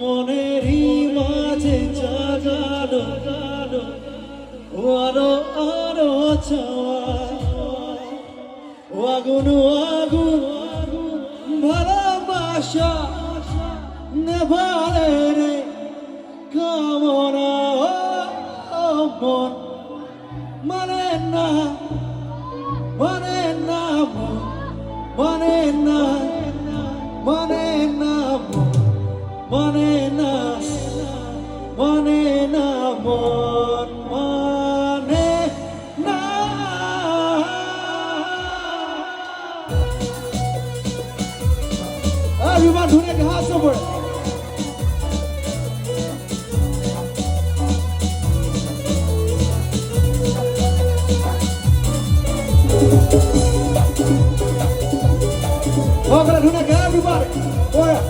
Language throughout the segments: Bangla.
মনেরই মাঝে জাগানো আরো আরো চাওয়া আগুন আগুন ভালোবাসা নেভালে রে কামনা মন মানে না মানে না মানে না মানে না মানে না মানে না মন মানে না everyone ধরে হাত উপরে Oke, dunia ke everybody. Oh ya.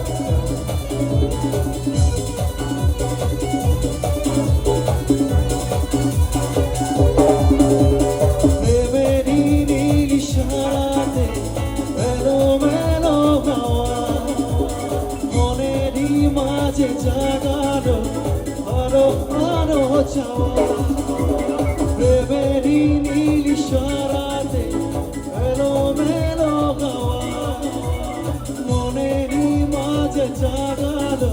Memeri nilishate, melo melo hawa, moneri maje jagano, aro aro chawa. Memeri nilishate, melo melo hawa. মনেরই মাঝে জাগালো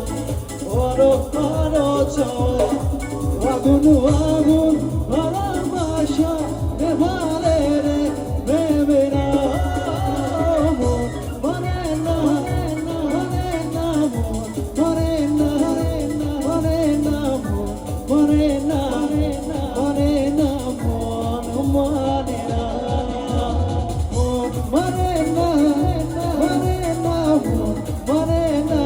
আরো আরো চাওয়া আগুন আগুন ভালোবাসা নেভালে রে নেবে না মন মানে না মানে না মন মানে না মানে না মন মানে না মানে না মন মানে না মন মানে না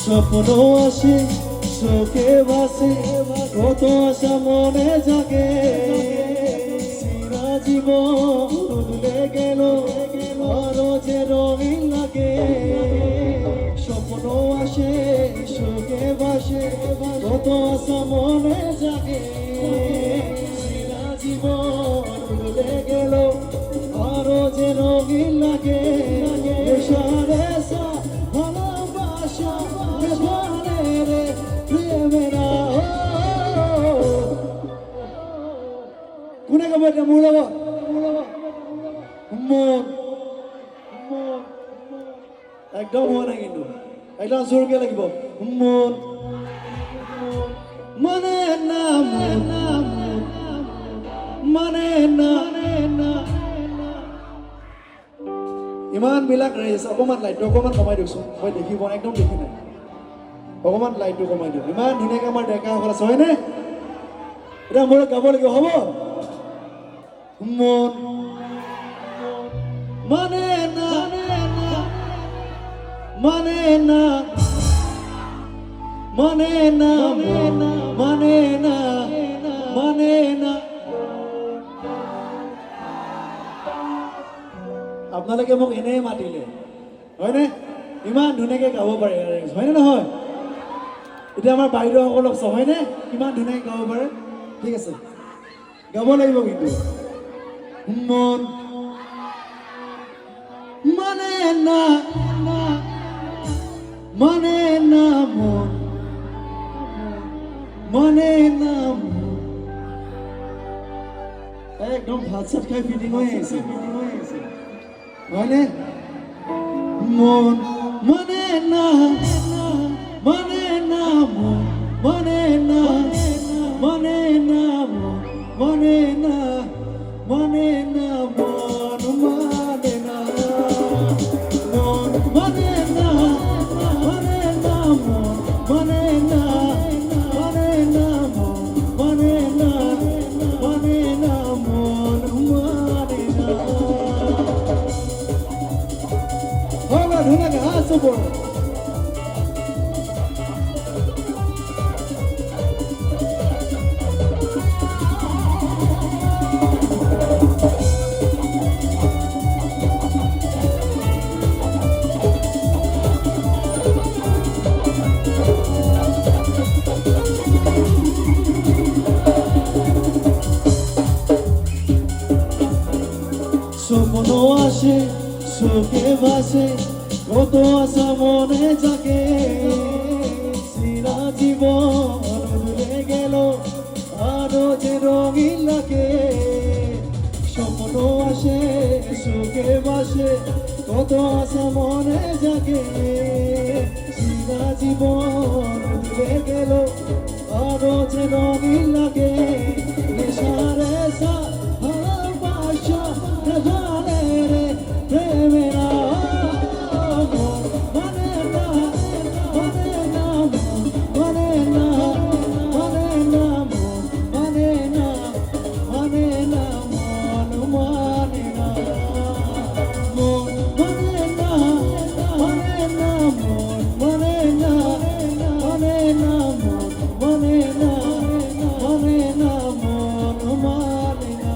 স্বপ্ন আসে চোখে ভাসে কত আশা মনে জাগে সারা জীবন ভুলে গেল আরো যে রঙিন লাগে স্বপ্ন আসে চোখে ভাসে কত আশা মনে জাগে সারা জীবন ভুলে গেল আরো যে রঙিন লাগে সারে সা ভালোবাসা কোনে গাবো এটা মুড়াবো মন একদম হওয়া না কিন্তু একদম জোরকে লাগিব মন মানে না মানে না ইমান বিলাক ৰেছ অকমান লাইট অকমান কমাই দিওকচোন মই দেখিব একদম দেখি নাই অকমান লাইটটো কমাই দিওঁ ইমান ধুনীয়াকৈ আমাৰ ডেকাসকল আছে হয়নে এতিয়া মোৰ গাব লাগিব হ'ব মন মানে না মানে না মানে না মানে না মানে না আপোনালোকে মোক এনেই মাতিলে হয়নে ইমান ধুনীয়াকৈ গাব পাৰে হয়নে নহয় এতিয়া আমাৰ বাইদেউসকলক হয়নে কিমান ধুনীয়াকৈ গাব পাৰে ঠিক আছে গাব লাগিব কিন্তু মন মানে না মানে না মন মানে না একদম ভাত চাত খাই ফিটিং হৈ আহিছে হয়নে মন মানে না মানে না মন মানে না মানে না মন মানে না মানে না মন মানে না মন মানে না মানে না মন মানে না মানে না মন মানে না মানে না মন পড়ে স্বপ্ন আসে চোখে ভাসে কত আশা মনে জাগে সিরা জীবন দূরে গেল আরো যে রঙিন লাগে স্বপ্ন আসে চোখে ভাসে কত আশা মনে জাগে সিরা জীবন দূরে গেল আরো যে রঙিন লাগে নেশারে সা ভালোবাসা নেভালে রে প্রেমেরা মানে না মানে না মানে না মানে না মানে না মানে না মন মানে না মন মানে না মানে না মন মানে না মানে না মন মানে না মানে না মন মানে না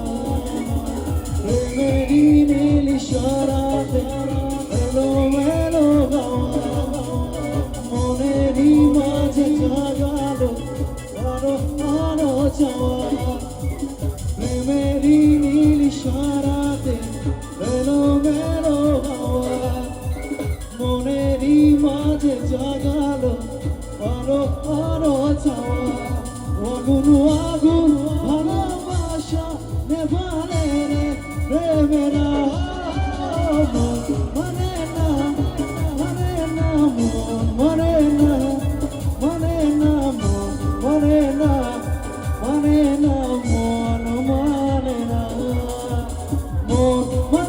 প্রেমেরই নীল ইশারাতে এলো মেলো গাওয়া মনেরই মাঝে জাগালো আরো আরো চাওয়া প্রেমেরই নীল ইশারাতে এলো মেলো গাওয়া মনেরই মাঝে জাগালো আরো আরো চাওয়া আগুন আগুন ভালোবাসা নেভালে রে প্রেমেরা মানে না মানে না মন মানে না মানে না মন মানে না মানে না মন মানে না মন